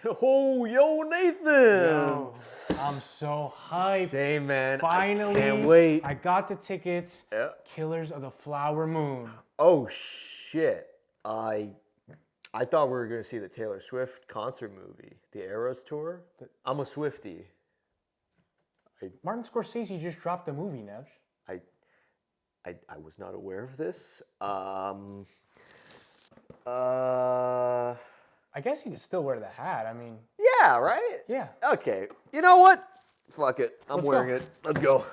Oh, yo, Nathan! Yo, I'm so hyped. Same, man. Finally, I can't wait. I got the tickets. Yeah. Killers of the Flower Moon. Oh shit! I thought we were gonna see the Taylor Swift concert movie, the Eras tour. I'm a Swiftie. Martin Scorsese just dropped the movie, Nev. I was not aware of this. I guess you could still wear the hat. I mean, Yeah, right? yeah. Okay. You know what? Fuck it. I'm Let's wearing go. it. Let's go.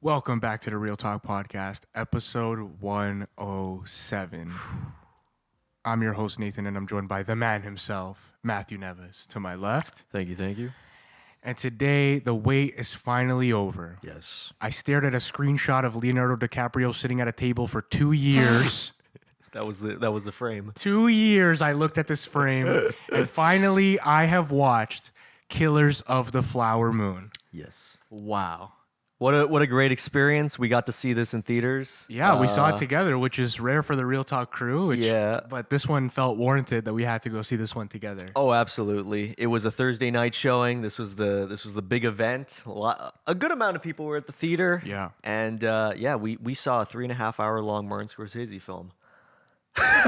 Welcome back to the Real Talk Podcast, episode 107. I'm your host, Nathan, and I'm joined by the man himself, Matthew Neves, to my left. Thank you. And today, the wait is finally over. Yes. I stared at a screenshot of Leonardo DiCaprio sitting at a table for 2 years. That was the frame. 2 years I looked at this frame, and finally I have watched Killers of the Flower Moon. Yes. Wow. What a great experience. We got to see this in theaters. Yeah, we saw it together, which is rare for the Real Talk crew. Yeah. But this one felt warranted that we had to go see this one together. Oh, absolutely. It was a Thursday night showing. This was the big event. A good amount of people were at the theater. Yeah. And we saw a 3.5 hour long Martin Scorsese film.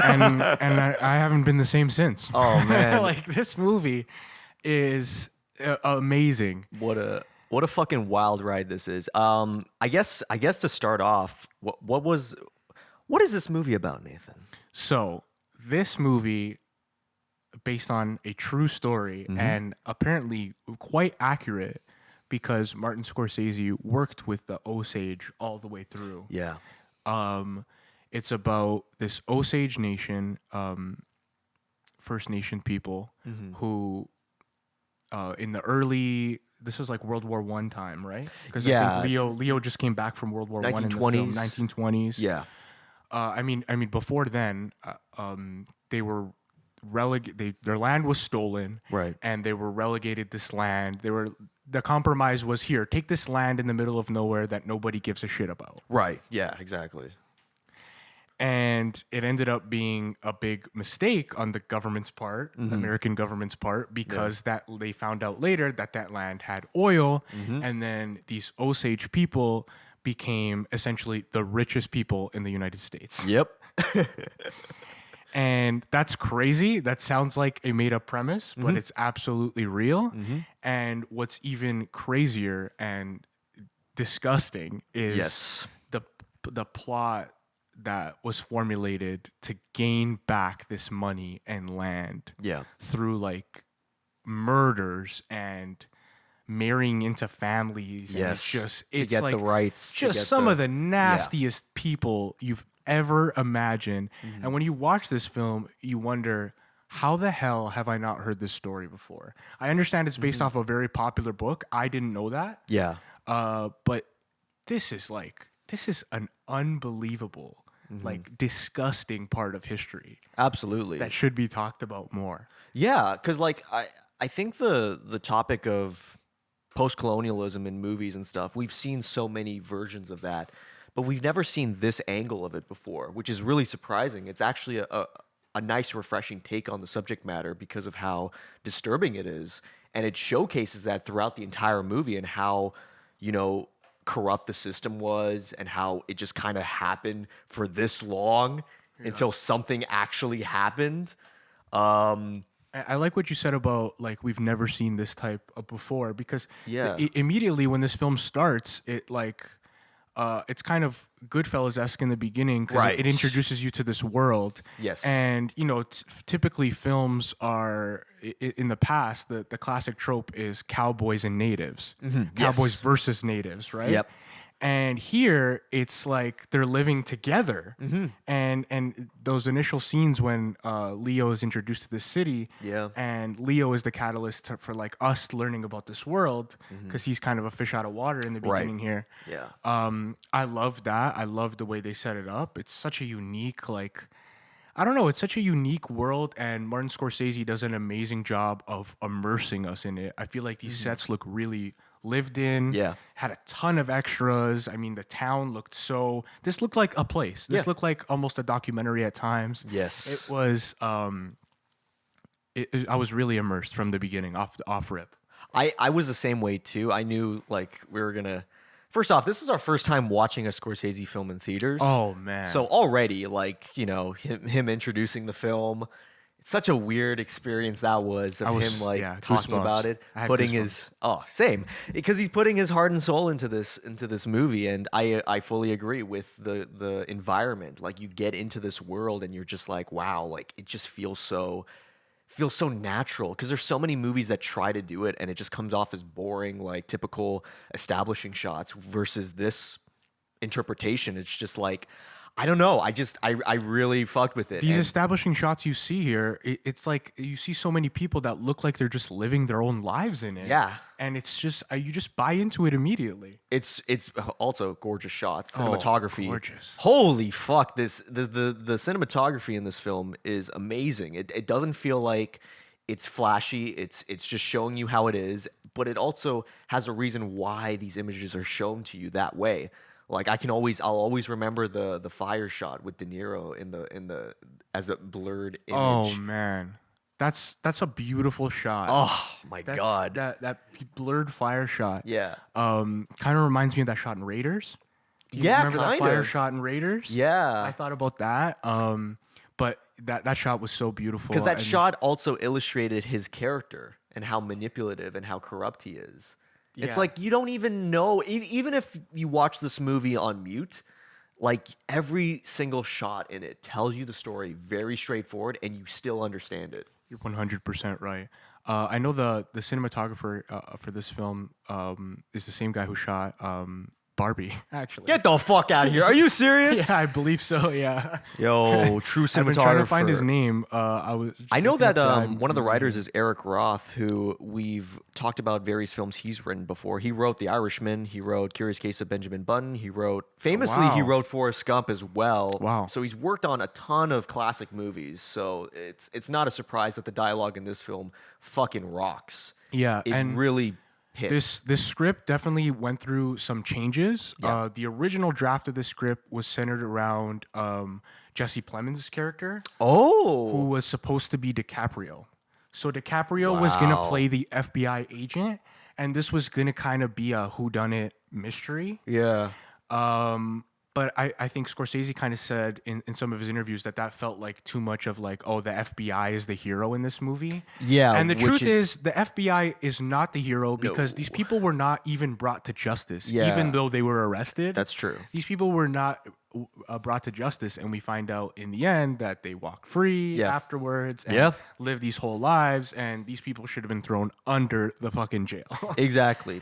And I haven't been the same since. Oh, man. Like, this movie is amazing. What a fucking wild ride this is. I guess to start off, what is this movie about, Nathan? So, this movie, based on a true story and apparently quite accurate, because Martin Scorsese worked with the Osage all the way through. Yeah. It's about this Osage Nation, First Nation people who, in the early, this was like World War I time, right? Because Yeah. I think Leo just came back from World War I in the film, 1920s. Yeah. I mean, before then, they were their land was stolen, Right. And they were relegated this land. The compromise was, here, take this land in the middle of nowhere that nobody gives a shit about. Right. Yeah, exactly. And it ended up being a big mistake on the government's part, the American government's part, because that they found out later that land had oil, and then these Osage people became essentially the richest people in the United States. Yep. And that's crazy. That sounds like a made-up premise, but it's absolutely real. And what's even crazier and disgusting is Yes. the plot that was formulated to gain back this money and land Yeah. through like murders and marrying into families. Yes. And it's to get like the rights. to just get some of the nastiest people you've ever imagined. Mm-hmm. And when you watch this film, you wonder, how the hell have I not heard this story before? I understand it's based off a very popular book. I didn't know that. Yeah. But this is an unbelievable, like, disgusting part of history Absolutely. that should be talked about more. Yeah, because like I think the topic of post-colonialism in movies and stuff, we've seen so many versions of that, but we've never seen this angle of it before, which is really surprising. It's actually a nice, refreshing take on the subject matter because of how disturbing it is, and it showcases that throughout the entire movie and how, corrupt the system was and how it just kind of happened for this long until something actually happened. I like what you said about, like, we've never seen this type of before, because Yeah. Immediately when this film starts, it's kind of Goodfellas-esque in the beginning, because Right. it introduces you to this world. Yes. And, typically films are, in the past, the classic trope is cowboys and natives. Cowboys Yes. versus natives, right? Yep. And here, it's like they're living together. And those initial scenes when Leo is introduced to the city, Yeah. and Leo is the catalyst for like us learning about this world, because he's kind of a fish out of water in the Right. beginning here. Yeah. I love that. I love the way they set it up. It's such a unique, it's such a unique world, and Martin Scorsese does an amazing job of immersing us in it. I feel like these sets look really lived in. Yeah. Had a ton of extras. I mean, the town looked so. This looked like a place. This looked like almost a documentary at times. Yes. It was. I was really immersed from the beginning, off rip. I was the same way too. I knew like we were gonna. First off, this is our first time watching a Scorsese film in theaters. Oh man! So already, like him introducing the film, it's such a weird experience that was of him talking goosebumps. about it, I had putting goosebumps. same because he's putting his heart and soul into this movie, and I fully agree with the environment. Like you get into this world, and you're just like, wow, like it just feels so natural because there's so many movies that try to do it and it just comes off as boring, like typical establishing shots versus this interpretation. It's just like, I don't know. I really fucked with it. These And establishing shots you see here, it's like you see so many people that look like they're just living their own lives in it. Yeah. And it's just, you just buy into it immediately. it's also gorgeous shots, cinematography. Gorgeous. Holy fuck! The cinematography in this film is amazing. It doesn't feel like it's flashy. It's just showing you how it is, but it also has a reason why these images are shown to you that way. Like I'll always remember the fire shot with De Niro in the as a blurred image. Oh man, that's a beautiful shot. Oh my That's- god. that blurred fire shot. Yeah. Kind of reminds me of that shot in Raiders. Do you Yeah, remember that kind fire of. shot in Raiders? Yeah. I thought about that. But that shot was so beautiful Because that and- shot also illustrated his character and how manipulative and how corrupt he is. It's Yeah. like you don't even know, even if you watch this movie on mute, like every single shot in it tells you the story very straightforward and you still understand it. You're 100% right. I know the cinematographer for this film is the same guy who shot Barbie, actually. Get the fuck out of here. Are you serious? Yeah, I believe so. Yeah. Yo, true cinematographer. I've been trying to find his name. I know looking that up the one of the writers is Eric Roth, who we've talked about various films he's written before. He wrote The Irishman. He wrote Curious Case of Benjamin Button. He wrote Forrest Gump as well. Wow. So he's worked on a ton of classic movies. So it's not a surprise that the dialogue in this film fucking rocks. Yeah, It and really hits. This script definitely went through some changes. Yeah. The original draft of the script was centered around Jesse Plemons' character, who Oh. was supposed to be DiCaprio. So DiCaprio was gonna Wow. play the FBI agent, and this was gonna kind of be a whodunit mystery. Yeah. But I think Scorsese kind of said in some of his interviews that felt like too much of like, oh, the FBI is the hero in this movie. Yeah, And the which truth is- is the FBI is not the hero because these people were not even brought to justice, Yeah. even though they were arrested. That's true. These people were not brought to justice. And we find out in the end that they walk free Yeah. afterwards and Yeah. live these whole lives. And these people should have been thrown under the fucking jail. Exactly.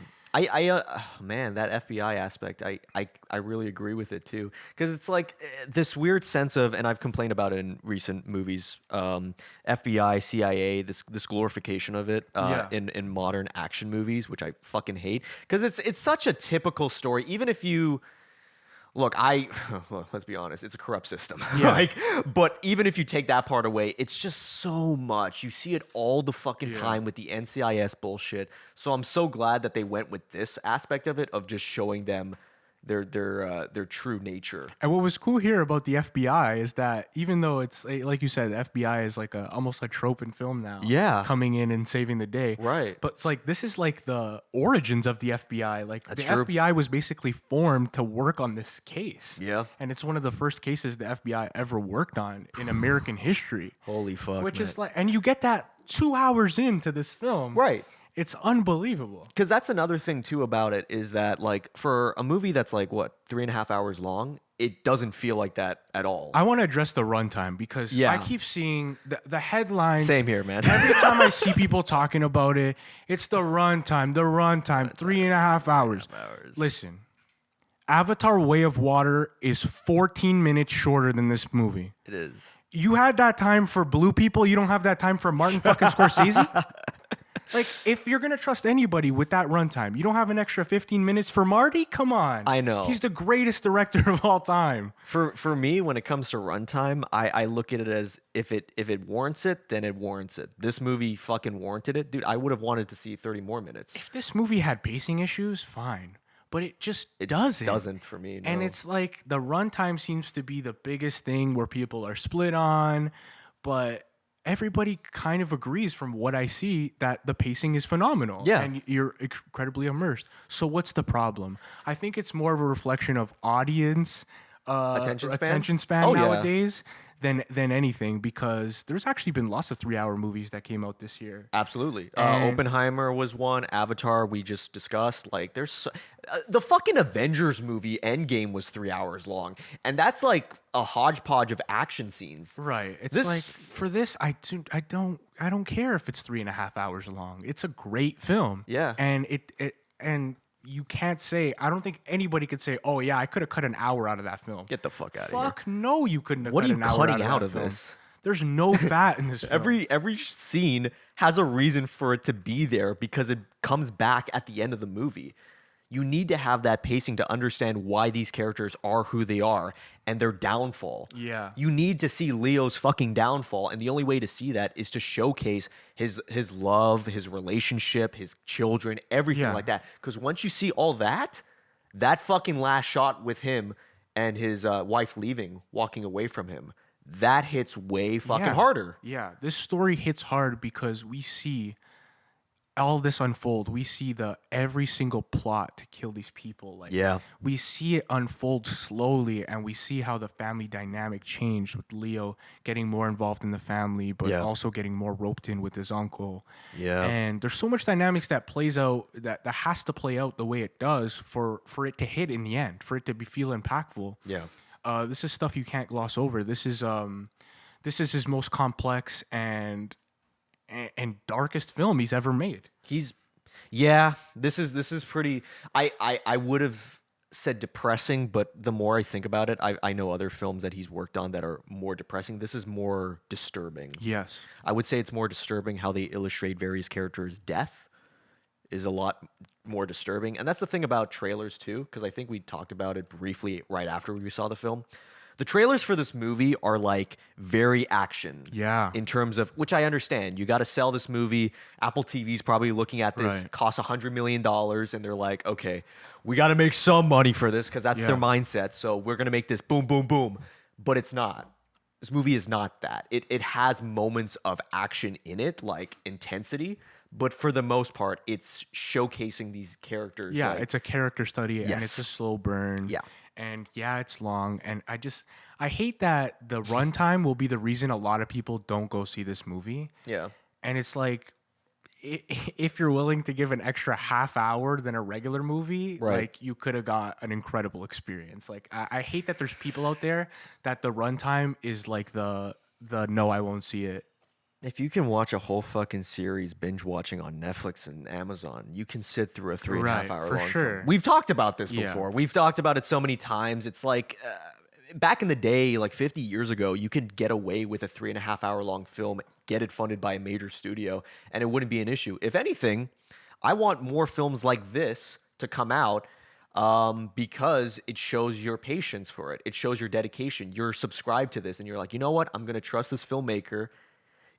Man, that FBI aspect, I really agree with it too, because it's like this weird sense of, and I've complained about it in recent movies, FBI, CIA, this glorification of it in modern action movies, which I fucking hate, because it's such a typical story. Even if you look, let's be honest, it's a corrupt system. But even if you take that part away, it's just so much. You see it all the fucking time with the NCIS bullshit. So I'm so glad that they went with this aspect of it, of just showing them their true nature. And what was cool here about the FBI is that even though it's like you said, the FBI is like almost a trope in film now. Yeah. Coming in and saving the day. Right. But it's like this is like the origins of the FBI. Like That's the true. FBI was basically formed to work on this case. Yeah. And it's one of the first cases the FBI ever worked on in American history. Holy fuck, Which man. is like, and you get that 2 hours into this film. Right. It's unbelievable. Because that's another thing too about it, is that like for a movie that's like what 3.5 hours long, it doesn't feel like that at all. I want to address the runtime because Yeah. I keep seeing the headlines. Same here, man. Every time I see people talking about it, it's the runtime, 3.5 hours. Listen, Avatar Way of Water is 14 minutes shorter than this movie. It is. You had that time for Blue People. You don't have that time for Martin fucking Scorsese? Like, if you're gonna trust anybody with that runtime, you don't have an extra 15 minutes for Marty? Come on. I know. He's the greatest director of all time. For me, when it comes to runtime, I look at it as if it warrants it, then it warrants it. This movie fucking warranted it. Dude, I would have wanted to see 30 more minutes. If this movie had pacing issues, fine. But it just doesn't. Doesn't for me, And no. it's like the runtime seems to be the biggest thing where people are split on, but everybody kind of agrees from what I see that the pacing is phenomenal. Yeah. And you're incredibly immersed. So what's the problem? I think it's more of a reflection of audience Attention span? Oh, yeah. nowadays than anything, because there's actually been lots of 3-hour movies that came out this year. Absolutely. And- Oppenheimer was one. Avatar, we just discussed. Like, there's the fucking Avengers movie Endgame was 3 hours long, and that's like a hodgepodge of action scenes. Right. It's This- like, for this, I don't care if it's 3.5 hours long. It's a great film. Yeah. And and you can't say, I don't think anybody could say, oh yeah, I could have cut an hour out of that film. Get the fuck out of here. Fuck no, you couldn't have What cut are you an hour cutting out out that of film. this? There's no fat in this film. Every scene has a reason for it to be there because it comes back at the end of the movie. You need to have that pacing to understand why these characters are who they are and their downfall. Yeah. You need to see Leo's fucking downfall, and the only way to see that is to showcase his love, his relationship, his children, everything Yeah. like that. Because once you see all that, that fucking last shot with him and his wife leaving, walking away from him, that hits way fucking Yeah. harder. Yeah, this story hits hard because we see all this unfold. We see every single plot to kill these people. Like, Yeah. we see it unfold slowly, and we see how the family dynamic changed with Leo getting more involved in the family, but Yeah. also getting more roped in with his uncle. Yeah. And there's so much dynamics that plays out that has to play out the way it does for it to hit in the end, for it to feel impactful. Yeah. This is stuff you can't gloss over. This is his most complex and darkest film he's ever made. This is pretty. I would have said depressing, but the more I think about it, I know other films that he's worked on that are more depressing. This is more disturbing. Yes. I would say it's more disturbing how they illustrate various characters' death is a lot more disturbing. And that's the thing about trailers too, because I think we talked about it briefly right after we saw the film. The trailers for this movie are like very action. Yeah. In terms of, which I understand. You got to sell this movie. Apple TV's probably looking at this, Right. costs $100 million, and they're like, okay, we got to make some money for this because that's their Yeah. mindset. So we're going to make this boom, boom, boom. But it's not. This movie is not that. It has moments of action in it, like intensity. But for the most part, it's showcasing these characters. Yeah, like- it's a character study, and Yes. it's a slow burn. Yeah. And yeah, it's long. And I hate that the runtime will be the reason a lot of people don't go see this movie. yeah. And it's like, if you're willing to give an extra half hour than a regular movie, Right. like, you could have got an incredible experience. Like, I hate that there's people out there that the runtime is like the no, I won't see it. If you can watch a whole fucking series binge watching on Netflix and Amazon, you can sit through a 3.5 Right, hour for long sure. film. We've talked about this Yeah. before. We've talked about it so many times. It's like back in the day, like 50 years ago, you could get away with a 3.5 hour long film, get it funded by a major studio, and it wouldn't be an issue. If anything, I want more films like this to come out because it shows your patience for it. It shows your dedication. You're subscribed to this, and you're like, you know what? I'm going to trust this filmmaker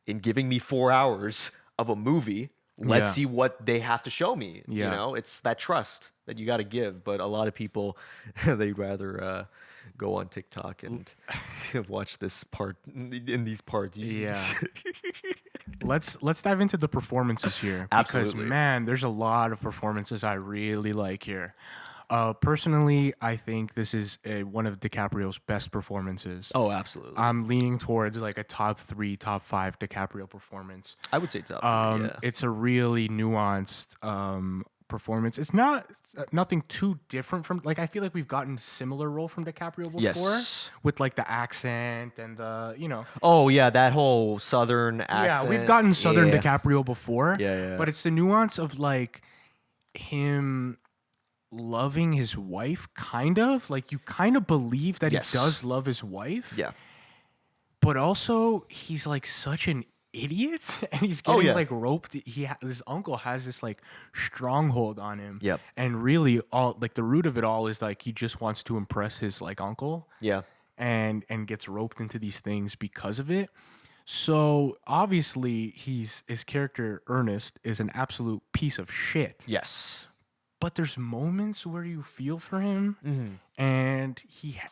in giving me 4 hours of a movie. Let's Yeah. see what they have to show me. Yeah. You know, it's that trust that you got to give. But a lot of people, they'd rather go on TikTok and watch this part in these parts. Yeah. Let's dive into the performances here. Absolutely. Because, man, there's a lot of performances I really like here. Personally, I think this is one of DiCaprio's best performances. Oh, absolutely. I'm leaning towards like a top 3, top 5 DiCaprio performance. I would say top three, yeah. It's a really nuanced performance. It's nothing too different from, like, I feel like we've gotten similar role from DiCaprio before, Yes. with like the accent and the, you know. Oh, yeah, that whole Southern accent. Yeah, we've gotten Southern Yeah. DiCaprio before. Yeah. But it's the nuance of like him loving his wife, kind of. Like, you kind of believe that Yes. he does love his wife. Yeah. But also, he's like such an idiot, and he's Oh, getting yeah. like roped. His uncle has this like stronghold on him. Yep. And really, all like the root of it all is like he just wants to impress his like uncle. Yeah. And gets roped into these things because of it. So obviously, his character Ernest is an absolute piece of shit. Yes. But there's moments where you feel for him, Mm-hmm. and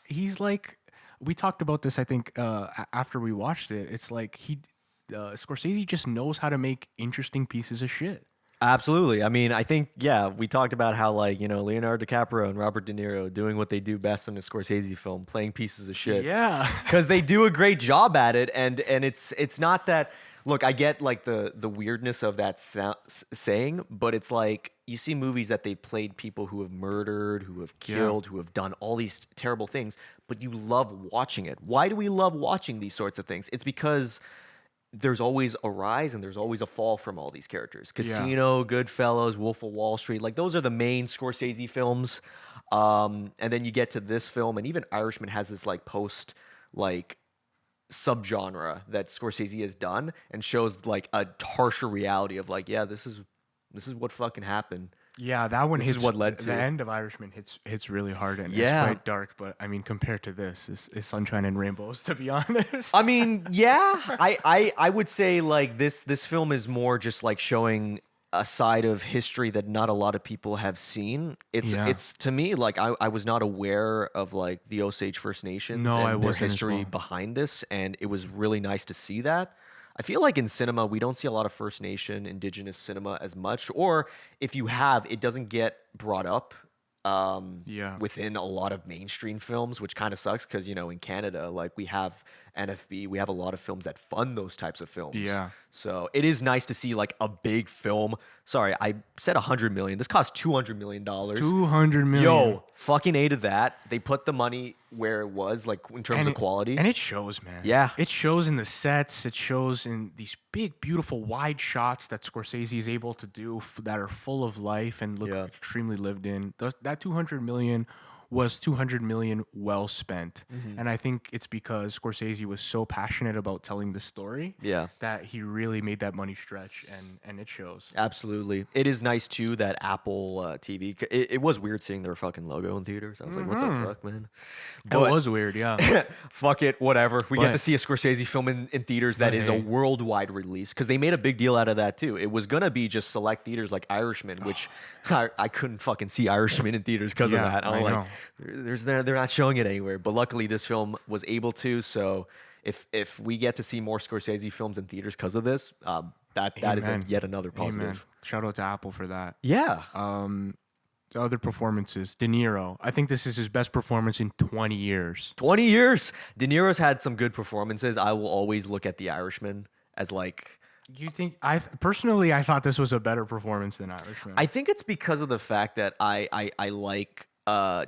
he's like, we talked about this, I think, after we watched it. It's like Scorsese just knows how to make interesting pieces of shit. Absolutely. I mean, I think, yeah, we talked about how, like, Leonardo DiCaprio and Robert De Niro doing what they do best in a Scorsese film, playing pieces of shit. Yeah. Because they do a great job at it. And it's not that, look, I get, like, the weirdness of that saying, but it's like, you see movies that they've played people who have murdered, who have killed, who have done all these terrible things, but you love watching it. Why do we love watching these sorts of things? It's because there's always a rise and there's always a fall from all these characters. Casino, Goodfellas, Wolf of Wall Street, like those are the main Scorsese films. And then you get to this film, and even Irishman has this like post like subgenre that Scorsese has done and shows like a harsher reality of like, yeah, this is what fucking happened. Yeah, that one This hits. is what led to the it. end of Irishman hits really hard, and Yeah. it's quite dark. But I mean, compared to this, it's sunshine and rainbows. To be honest, I mean, yeah, I would say like this film is more just like showing a side of history that not a lot of people have seen. It's to me like I was not aware of like the Osage First Nations No, I and their wasn't as history well. behind this, and it was really nice to see that. I feel like in cinema we don't see a lot of First Nation, Indigenous cinema as much, or if you have, it doesn't get brought up within a lot of mainstream films, which kind of sucks because, in Canada, like we have NFB, we have a lot of films that fund those types of films. Yeah. So it is nice to see like a big film. Sorry, I said $100 million. This cost $200 million. $200 million. Yo, fucking ate of that. They put the money where it was, like in terms of quality. And it shows, man. Yeah. It shows in the sets. It shows in these big, beautiful, wide shots that Scorsese is able to do that are full of life and look extremely lived in. That $200 million was $200 million well spent. And I think it's because Scorsese was so passionate about telling the story that he really made that money stretch, and it shows. Absolutely. It is nice, too, that Apple TV, it was weird seeing their fucking logo in theaters. I was like, what the fuck, man? It was weird, yeah. Fuck it, whatever. We get But- to see a Scorsese film in theaters that is a hey. worldwide release, because they made a big deal out of that, too. It was going to be just select theaters like Irishman, which I couldn't fucking see Irishman in theaters because of Yeah, that. I'm I like, know. they're not showing it anywhere. But luckily, this film was able to, so if we get to see more Scorsese films in theaters because of this, that is Amen. yet another positive. Amen. Shout out to Apple for that. Yeah. The other performances, De Niro. I think this is his best performance in 20 years. 20 years. De Niro's had some good performances. I will always look at The Irishman as like, You think personally I thought this was a better performance than Irishman. I think it's because of the fact that I like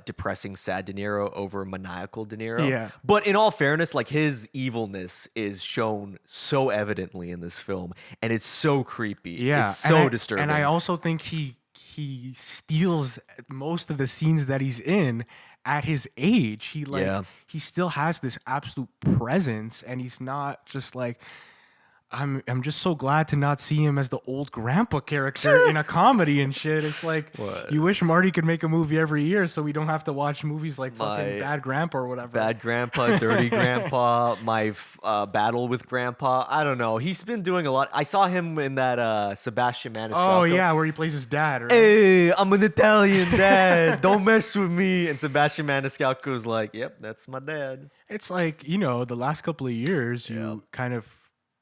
depressing sad De Niro over maniacal De Niro. Yeah. But in all fairness, like his evilness is shown so evidently in this film, and it's so creepy. Yeah, It's so disturbing. And I also think he steals most of the scenes that he's in at his age. He still has this absolute presence, and he's not just like, I'm just so glad to not see him as the old grandpa character in a comedy and shit. It's like, you wish Marty could make a movie every year so we don't have to watch movies like fucking Bad Grandpa or whatever. Bad Grandpa, Dirty Grandpa, my battle with Grandpa. I don't know. He's been doing a lot. I saw him in that Sebastian Maniscalco. Oh yeah, where he plays his dad. Right? Hey, I'm an Italian dad. Don't mess with me. And Sebastian Maniscalco's like, yep, that's my dad. It's like, the last couple of years, you kind of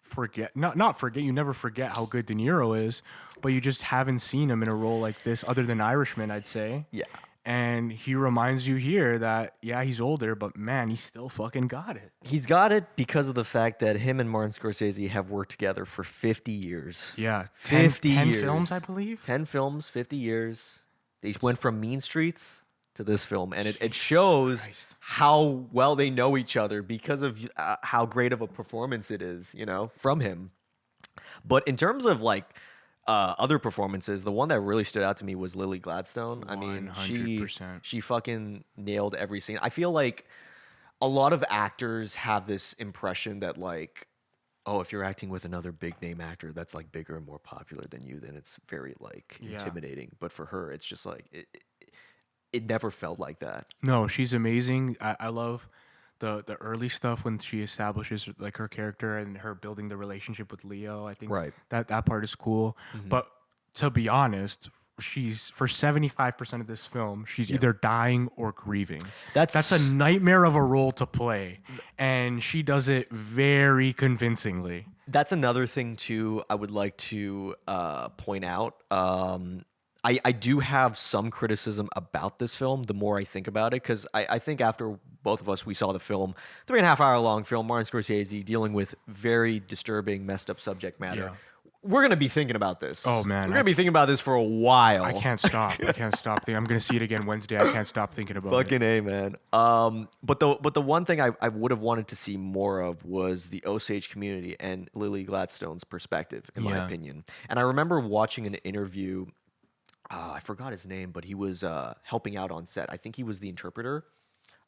forget, not forget, you never forget how good De Niro is, but you just haven't seen him in a role like this other than Irishman, I'd say. Yeah. And he reminds you here that, yeah, he's older, but man, he still fucking got it. He's got it because of the fact that him and Martin Scorsese have worked together for 50 years. Yeah. 50 10 years. films, I believe. 10 films, 50 years. They went from Mean Streets to this film, and it shows Christ. how well they know each other because of how great of a performance it is, from him. But in terms of like other performances, the one that really stood out to me was Lily Gladstone. I mean, 100%. she fucking nailed every scene. I feel like a lot of actors have this impression that like oh, if you're acting with another big name actor that's like bigger and more popular than you, then it's very like Yeah. intimidating. But for her, it's just like it never felt like that. No, she's amazing. I love the early stuff when she establishes like her character and her building the relationship with Leo. I think Right. that part is cool. But to be honest, she's for 75% of this film, she's either dying or grieving. That's a nightmare of a role to play, and she does it very convincingly. That's another thing too. I would like to point out. I do have some criticism about this film. The more I think about it, because I think after both of us we saw the film, 3.5 hour long film, Martin Scorsese dealing with very disturbing, messed up subject matter. Yeah. We're gonna be thinking about this. Oh, man, we're gonna be thinking about this for a while. I can't stop. I can't stop. I'm gonna see it again Wednesday. I can't stop thinking about it. Fucking A, man. But the one thing I would have wanted to see more of was the Osage community and Lily Gladstone's perspective, in my Yeah. opinion. And I remember watching an interview. I forgot his name, but he was helping out on set. I think he was the interpreter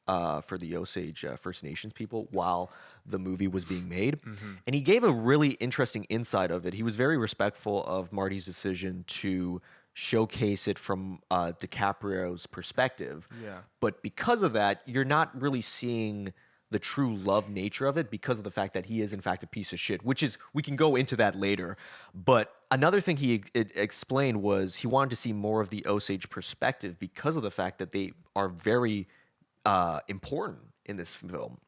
for the Osage First Nations people while the movie was being made. And he gave a really interesting insight of it. He was very respectful of Marty's decision to showcase it from DiCaprio's perspective. Yeah. But because of that, you're not really seeing the true love nature of it because of the fact that he is in fact a piece of shit, which is, we can go into that later. But another thing he explained was he wanted to see more of the Osage perspective because of the fact that they are very important in this film,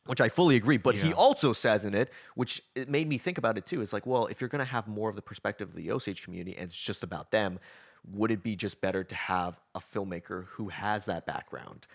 which I fully agree. But he Yeah. also says in it, which it made me think about it too, it's like, well, if you're going to have more of the perspective of the Osage community and it's just about them, would it be just better to have a filmmaker who has that background?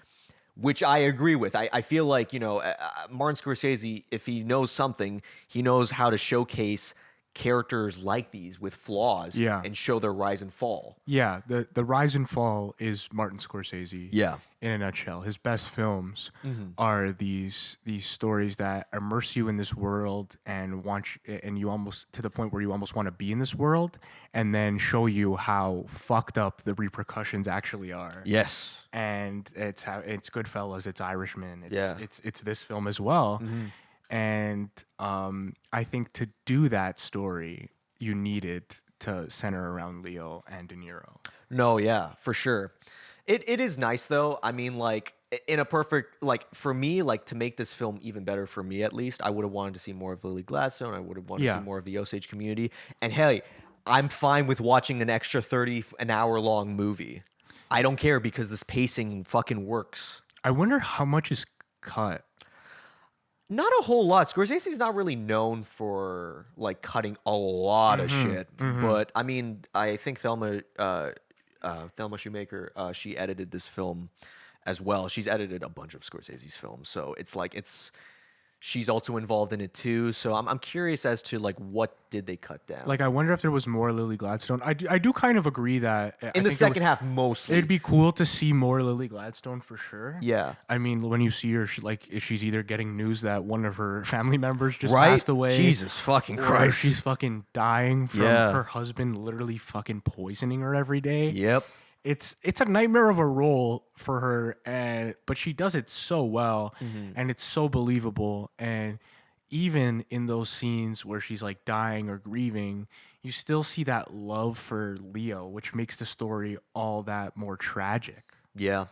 Which I agree with. I feel like, Martin Scorsese, if he knows something, he knows how to showcase characters like these with flaws Yeah. and show their rise and fall. Yeah, the rise and fall is Martin Scorsese. Yeah. In a nutshell, his best films are these stories that immerse you in this world and you almost to the point where you almost want to be in this world, and then show you how fucked up the repercussions actually are. Yes. And it's Goodfellas, it's Irishman, Yeah. it's this film as well. And I think to do that story, you needed to center around Leo and De Niro. No, yeah, for sure. It is nice though. I mean, like in a perfect, like for me, like to make this film even better for me at least, I would have wanted to see more of Lily Gladstone. I would have wanted to Yeah. see more of the Osage community. And hey, I'm fine with watching an extra an hour long movie. I don't care because this pacing fucking works. I wonder how much is cut. Not a whole lot. Scorsese's not really known for like cutting a lot of shit, but I mean, I think Thelma Shoemaker, she edited this film as well. She's edited a bunch of Scorsese's films, so it's like she's also involved in it too. So I'm curious as to like what did they cut down? Like, I wonder if there was more Lily Gladstone. I do kind of agree that in the second half, mostly. it'd be cool to see more Lily Gladstone for sure. Yeah. I mean, when you see her, she's either getting news that one of her family members just Right? passed away. Jesus fucking Or Christ. she's fucking dying from Yeah. her husband literally fucking poisoning her every day. Yep. It's a nightmare of a role for her, but she does it so well, and it's so believable. And even in those scenes where she's like dying or grieving, you still see that love for Leo, which makes the story all that more tragic. Yeah.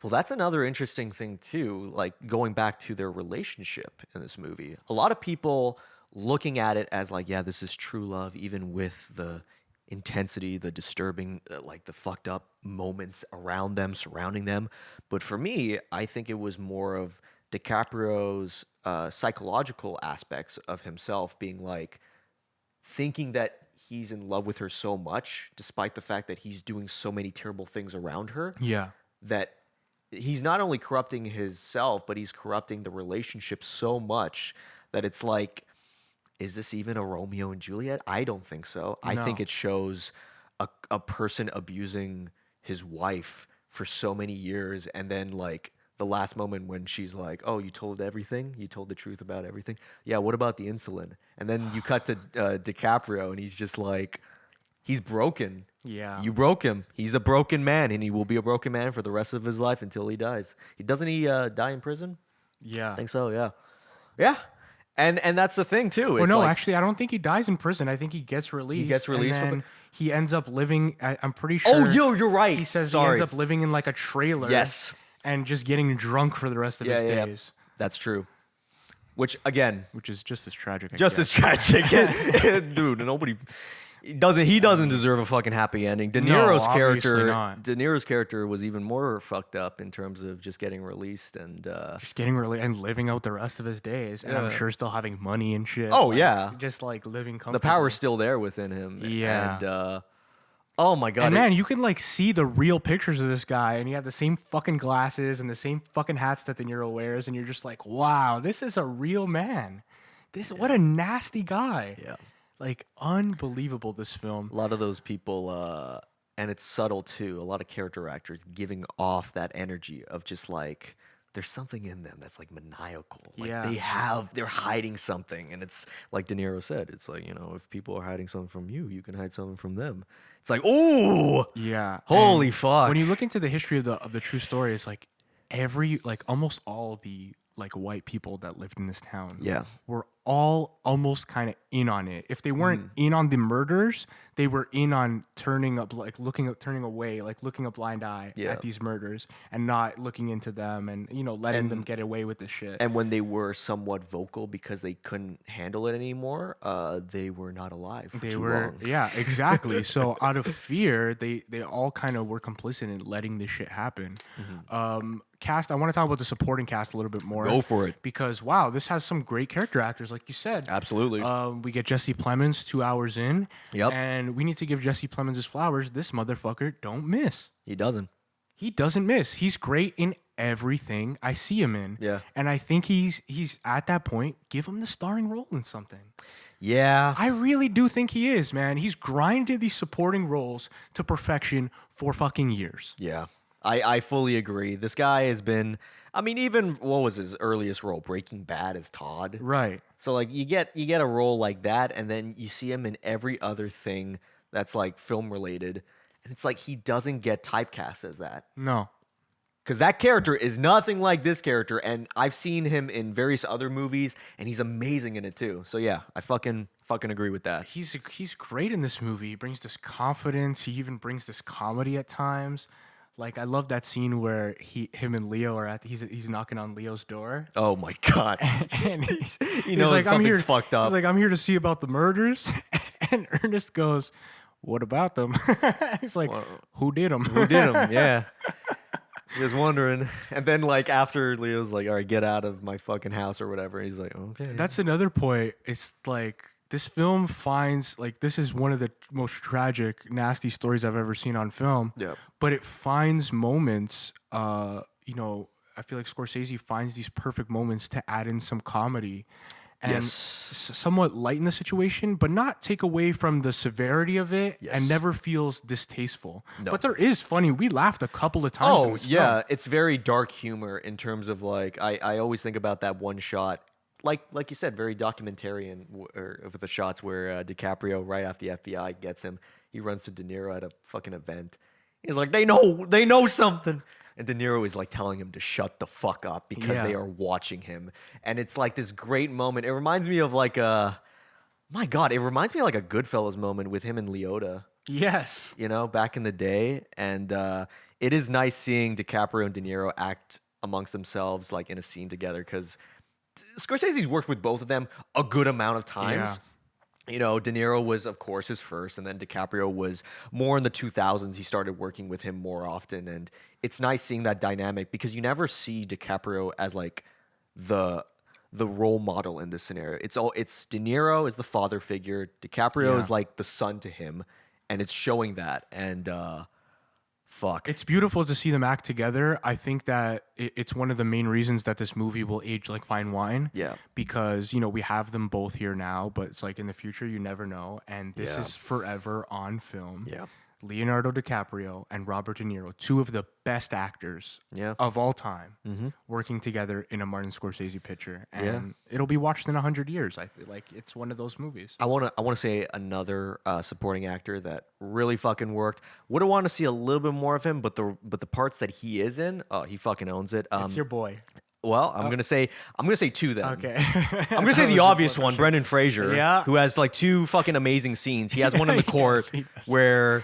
Well, that's another interesting thing too, like going back to their relationship in this movie. A lot of people looking at it as like, yeah, this is true love, even with the intensity, the disturbing, like the fucked up moments around them, surrounding them. But for me, I think it was more of DiCaprio's psychological aspects of himself being like, thinking that he's in love with her so much, despite the fact that he's doing so many terrible things around her. Yeah. That he's not only corrupting himself, but he's corrupting the relationship so much that it's like, is this even a Romeo and Juliet? I don't think so. I think No. it shows a person abusing his wife for so many years, and then like the last moment when she's like, "Oh, you told everything? You told the truth about everything? Yeah, what about the insulin?" And then you cut to DiCaprio, and he's just like, he's broken. Yeah. You broke him. He's a broken man, and he will be a broken man for the rest of his life until he dies. Doesn't he die in prison? Yeah. I think so, yeah. Yeah. And that's the thing too. Well, It's no, like, actually, I don't think he dies in prison. I think he gets released. gets released and from then he ends up living. I'm pretty sure. oh, you're right. He says Sorry. he ends up living in like a trailer. Yes. And just getting drunk for the rest of his days. That's true. Which again, Which is just as tragic. I just guess. as tragic, dude. Nobody. He doesn't deserve a fucking happy ending. De No, Niro's obviously character, not. De Niro's character was even more fucked up in terms of just getting released and. Just getting really and living out the rest of his days, and I'm Yeah. sure still having money and shit. Oh, like, yeah. just like living comfortably. The power's still there within him. Yeah. And oh my god. And man, you can like see the real pictures of this guy, and he had the same fucking glasses and the same fucking hats that De Niro wears, and you're just like, wow, this is a real man. What a nasty guy. Yeah. Like unbelievable. This film. A lot of those people, and it's subtle too. A lot of character actors giving off that energy of just like there's something in them that's like maniacal. Like Yeah. they're hiding something, and it's like De Niro said. It's like, if people are hiding something from you, you can hide something from them. It's like, ooh, Yeah. holy And fuck. when you look into the history of the true story, it's like almost all the like white people that lived in this town Yeah. were all almost kind of in on it. If they weren't in on the murders, they were in on turning away, like looking a blind eye Yeah. at these murders and not looking into them and letting them get away with the shit. And when they were somewhat vocal because they couldn't handle it anymore, they were not alive for too long. Yeah, exactly. So out of fear, they all kind of were complicit in letting this shit happen. Cast, I want to talk about the supporting cast a little bit more. Go for it. Because wow, this has some great character actors, like you said. Absolutely. We get Jesse Plemons 2 hours in. Yep. And we need to give Jesse Plemons his flowers. This motherfucker don't miss. He doesn't. He doesn't miss. He's great in everything I see him in. Yeah. And I think he's at that point. Give him the starring role in something. Yeah. I really do think he is, man. He's grinded these supporting roles to perfection for fucking years. Yeah. I fully agree. This guy has been, I mean, even what was his earliest role? Breaking Bad as Todd. Right. So like you get a role like that, and then you see him in every other thing that's like film related, and it's like he doesn't get typecast as that. No. Because that character is nothing like this character, and I've seen him in various other movies, and he's amazing in it too. So yeah, I fucking agree with that. He's great in this movie. He brings this confidence. He even brings this comedy at times. Like I love that scene where him and Leo are he's knocking on Leo's door. Oh my god. And he's knows like, something's fucked up. He's like, I'm here to see about the murders. And Ernest goes, what about them? He's like, who did them? Who did him? Yeah. He was wondering. And then like after Leo's like, all right, get out of my fucking house or whatever. He's like, okay. That's another point. It's like this film finds like this is one of the most tragic, nasty stories I've ever seen on film. Yeah. But it finds moments, I feel like Scorsese finds these perfect moments to add in some comedy and Yes. somewhat lighten the situation, but not take away from the severity of it Yes. and never feels distasteful. No. But there is funny. We laughed a couple of times in Oh, this yeah. film. It's very dark humor in terms of like, I always think about that one shot. Like you said, very documentarian with the shots where DiCaprio, right after the FBI gets him, he runs to De Niro at a fucking event. He's like, they know something. And De Niro is like telling him to shut the fuck up because they Yeah. are watching him. And it's like this great moment. It reminds me of like my God, it reminds me of like a Goodfellas moment with him and Leota, Yes. back in the day. And it is nice seeing DiCaprio and De Niro act amongst themselves like in a scene together because Scorsese's worked with both of them a good amount of times. De Niro was, of course, his first, and then DiCaprio was more in the 2000s. He started working with him more often, and it's nice seeing that dynamic because you never see DiCaprio as like the role model in this scenario. It's De Niro is the father figure, DiCaprio is like the son to him, and it's showing that. And fuck, It's beautiful to see them act together. I think that it's one of the main reasons that this movie will age like fine wine. Yeah. Because, we have them both here now, but it's like in the future, you never know. And this Yeah. is forever on film. Yeah. Leonardo DiCaprio and Robert De Niro, two of the best actors Yeah. of all time, working together in a Martin Scorsese picture. And Yeah. it'll be watched in 100 years. I feel like it's one of those movies. I want to say another supporting actor that really fucking worked. Would have wanted to see a little bit more of him, but the parts that he is in, he fucking owns it. It's your boy. Well, I'm gonna say two then. Okay. I'm gonna say the obvious one, Brendan Fraser, Yeah. who has like two fucking amazing scenes. He has one in the court he does. where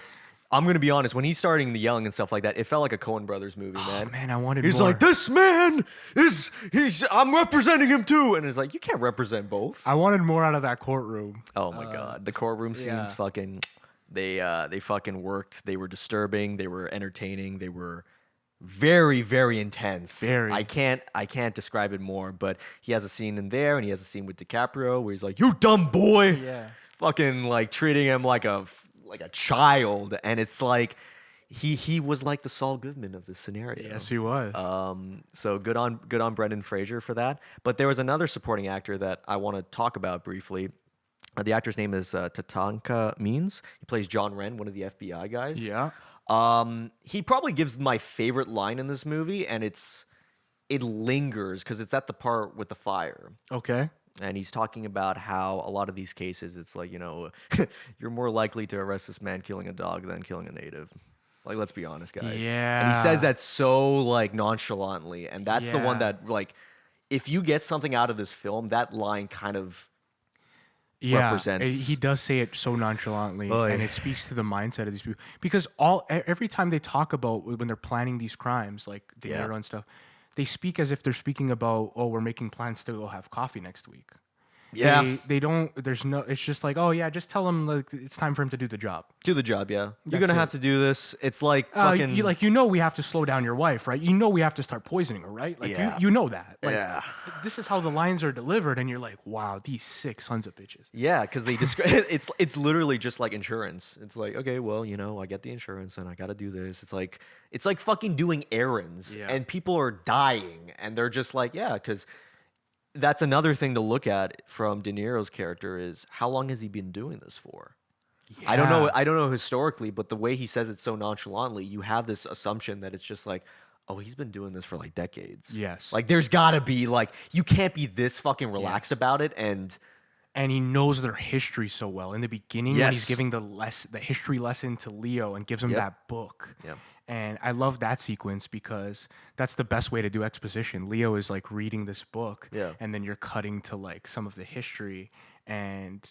I'm gonna be honest, when he's starting the yelling and stuff like that, it felt like a Coen Brothers movie, man. Man, I wanted He's more. like, this man I'm representing him too, and it's like you can't represent both. I wanted more out of that courtroom. Oh my god, the courtroom scenes, yeah. fucking, they fucking worked. They were disturbing. They were entertaining. They were very, very intense. Very. I can't describe it more. But he has a scene in there, and he has a scene with DiCaprio where he's like, "You dumb boy," Yeah. fucking like treating him like a child, and it's like he was like the Saul Goodman of this scenario. Yes, he was. So good on Brendan Fraser for that. But there was another supporting actor that I want to talk about briefly. The actor's name is Tatanka Means. He plays John Wren, one of the FBI guys. yeah. He probably gives my favorite line in this movie, and it lingers because it's at the part with the fire. Okay. And he's talking about how a lot of these cases, it's like, you're more likely to arrest this man killing a dog than killing a native. Like, let's be honest, guys. Yeah. And he says that so, like, nonchalantly. And that's the one Yeah. that, like, if you get something out of this film, that line kind of represents. He does say it so nonchalantly, Oy. and it speaks to the mindset of these people. Because every time they talk about when they're planning these crimes, like De Yeah. Niro and stuff, they speak as if they're speaking about, oh, we're making plans to go have coffee next week. Yeah. They don't. There's no. It's just like, oh yeah, just tell him like it's time for him to do the job. Do the job, yeah. You're That's going to it. have to do this. It's like fucking. We have to slow down your wife, right? We have to start poisoning her, right? Like Yeah. you know that. Like, Yeah. This is how the lines are delivered, and you're like, wow, these sick sons of bitches. Yeah, because they describe it's literally just like insurance. It's like, okay, well, I get the insurance and I got to do this. It's like fucking doing errands, Yeah. and people are dying, and they're just like, yeah, because that's another thing to look at from De Niro's character is how long has he been doing this for? I don't know. Yeah. I don't know historically, but the way he says it so nonchalantly, you have this assumption that it's just like, oh, he's been doing this for like decades. Yes. Like there's got to be like you can't be this fucking relaxed about it and. And he knows their history so well. In the beginning, when Yes. he's giving the history lesson to Leo and gives him Yep. that book. Yep. And I love that sequence because that's the best way to do exposition. Leo is like reading this book, Yeah. and then you're cutting to like some of the history, and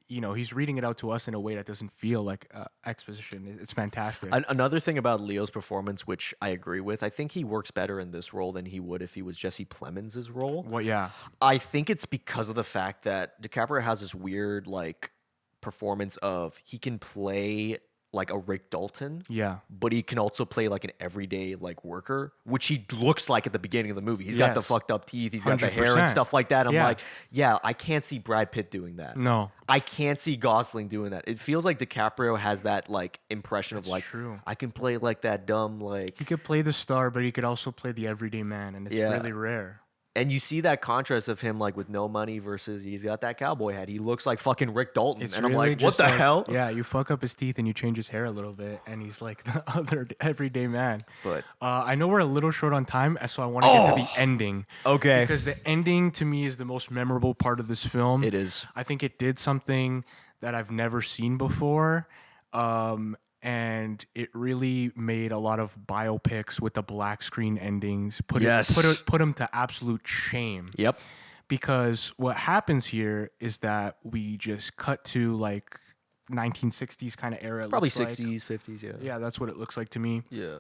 he's reading it out to us in a way that doesn't feel like exposition. It's fantastic. Another thing about Leo's performance, which I agree with, I think he works better in this role than he would if he was Jesse Plemons' role. Well, yeah, I think it's because of the fact that DiCaprio has this weird like performance of he can play like a Rick Dalton, yeah, but he can also play like an everyday like worker, which he looks like at the beginning of the movie. He's got the Yes. fucked up teeth, he's got the hair and 100%. stuff like that. I'm Yeah. like, yeah, I can't see Brad Pitt doing that. no, I can't see Gosling doing that. It feels like DiCaprio has that like impression of like true. I can play like that dumb like he could play the star, but he could also play the everyday man, and it's Yeah. really rare. and you see that contrast of him like with no money versus he's got that cowboy hat. He looks like fucking Rick Dalton. It's And I'm really like, what just the hell? Yeah, you fuck up his teeth and you change his hair a little bit, and he's like the other everyday man. But I know we're a little short on time, so I want to get to the ending. Okay. Because the ending to me is the most memorable part of this film. It is. I think it did something that I've never seen before. And it really made a lot of biopics with the black screen endings put Yes. put them to absolute shame. Yep. Because what happens here is that we just cut to like 1960s kind of era. it Probably looks like. 60s, 50s, yeah. Yeah, that's what it looks like to me. Yeah.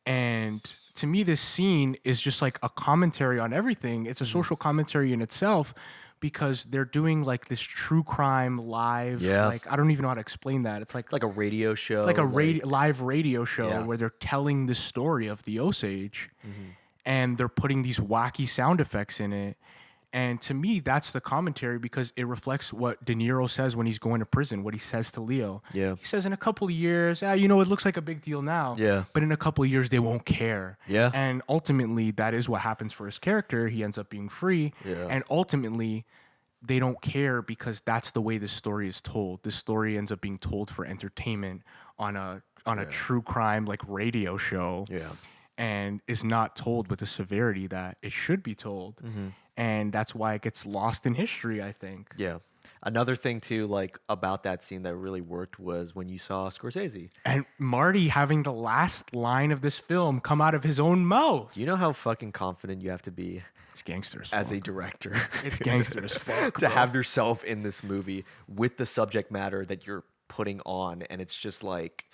And to me, this scene is just like a commentary on everything. It's a social commentary in itself because they're doing like this true crime live. Yeah. Like, I don't even know how to explain that. It's like Like a radio show. like a live radio show Yeah. where they're telling the story of the Osage, and they're putting these wacky sound effects in it. And to me, that's the commentary because it reflects what De Niro says when he's going to prison, what he says to Leo. Yeah. He says in a couple of years, it looks like a big deal now. Yeah. But in a couple of years, they won't care. Yeah. And ultimately, that is what happens for his character. He ends up being free. Yeah. And ultimately, they don't care because that's the way this story is told. This story ends up being told for entertainment on a true crime like radio show. Yeah. And is not told with the severity that it should be told. And that's why it gets lost in history, I think. Yeah. Another thing too, like about that scene that really worked was when you saw Scorsese. And Marty having the last line of this film come out of his own mouth. Do you know how fucking confident you have to be It's gangsters. as a director? It's gangster as fuck. To bro. have yourself in this movie with the subject matter that you're putting on, and it's just like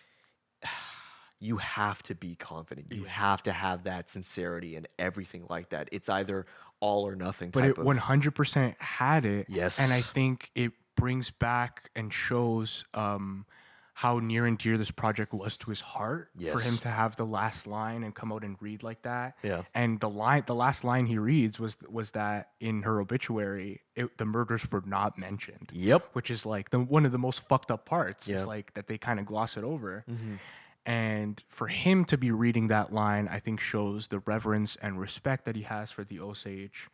you have to be confident. You have to have that sincerity and everything like that. It's either all or nothing But type it of 100% had it. Yes. And I think it brings back and shows how near and dear this project was to his heart for Yes. him to have the last line and come out and read like that. Yeah. And the last line he reads was that in her obituary, the murders were not mentioned. Yep. Which is like one of the most fucked up parts. Yeah. Is like that they kind of gloss it over. And for him to be reading that line, I think shows the reverence and respect that he has for the Osage,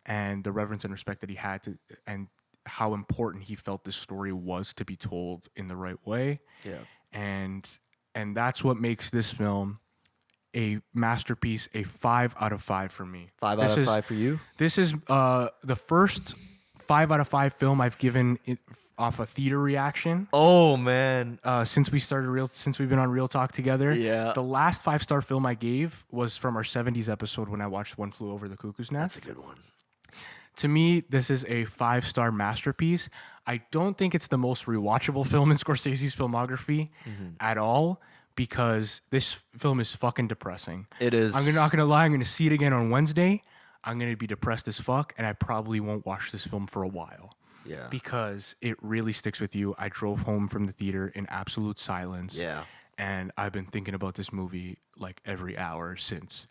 and the reverence and respect that he had to, and how important he felt this story was to be told in the right way. Yeah. And that's what makes this film a masterpiece, a 5 out of 5 for me. 5 out of 5 for you? This is the first 5 out of 5 film I've given off a theater reaction. Oh man. Since we've been on Real Talk together. Yeah. The last 5-star film I gave was from our 70s episode when I watched One Flew Over the Cuckoo's Nest. That's a good one. To me, this is a 5-star masterpiece. I don't think it's the most rewatchable film in Scorsese's filmography at all, because this film is fucking depressing. It is. I'm not gonna lie, I'm gonna see it again on Wednesday. I'm gonna be depressed as fuck, and I probably won't watch this film for a while. Yeah. Because it really sticks with you. I drove home from the theater in absolute silence. Yeah. And I've been thinking about this movie like every hour since.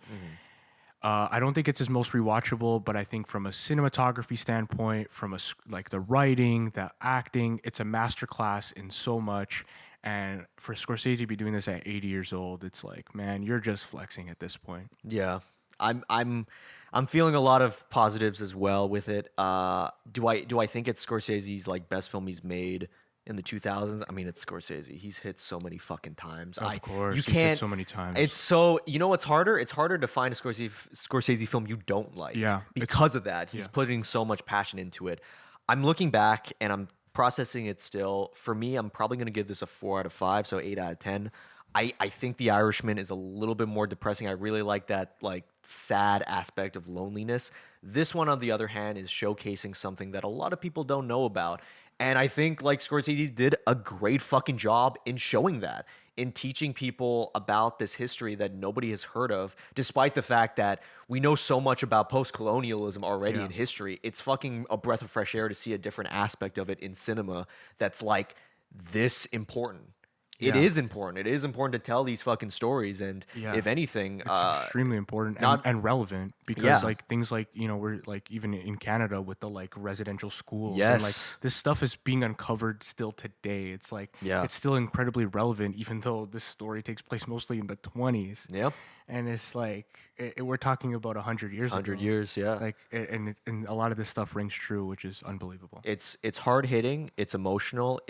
I don't think it's his most rewatchable, but I think from a cinematography standpoint, from like the writing, the acting, it's a masterclass in so much. And for Scorsese to be doing this at 80 years old, it's like, man, you're just flexing at this point. Yeah. I'm feeling a lot of positives as well with it. Do I think it's Scorsese's like best film he's made in the 2000s? I mean, it's Scorsese. He's hit so many fucking times. Of course, you he's hit can't. so many times. It's so, you know what's harder? It's harder to find a Scorsese film you don't like. Yeah, Because of that, he's putting so much passion into it. I'm looking back and I'm processing it still. For me, I'm probably gonna give this a 4 out of 5, so 8 out of 10. I think The Irishman is a little bit more depressing. I really like that like sad aspect of loneliness. This one, on the other hand, is showcasing something that a lot of people don't know about. And I think like Scorsese did a great fucking job in showing that, in teaching people about this history that nobody has heard of, despite the fact that we know so much about post-colonialism already in history. It's fucking a breath of fresh air to see a different aspect of it in cinema that's like this important. It is important. It is important to tell these fucking stories, and if anything, It's extremely important and relevant, because Yeah. like things like, you know, we're like even in Canada with the like residential schools, and Yes. like this stuff is being uncovered still today. It's like it's still incredibly relevant, even though this story takes place mostly in the 20s. Yep. And it's like we're talking about 100 years 100 ago. years, yeah. Like and a lot of this stuff rings true, which is unbelievable. It's hard hitting. It's emotional.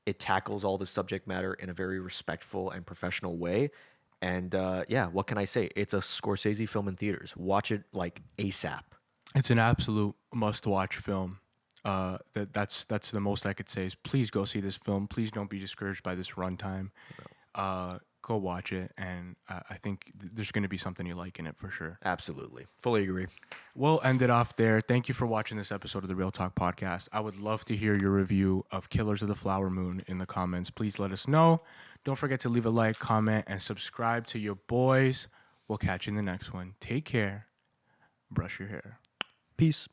It tackles all the subject matter in a very respectful and professional way. And yeah, what can I say? It's a Scorsese film in theaters. Watch it like ASAP. It's an absolute must-watch film. That's the most I could say is please go see this film. Please don't be discouraged by this runtime. Go watch it, and I think there's going to be something you like in it for sure. Absolutely. Fully agree. We'll end it off there. Thank you for watching this episode of the Real Talk Podcast. I would love to hear your review of Killers of the Flower Moon in the comments. Please let us know. Don't forget to leave a like, comment, and subscribe to your boys. We'll catch you in the next one. Take care. Brush your hair. Peace.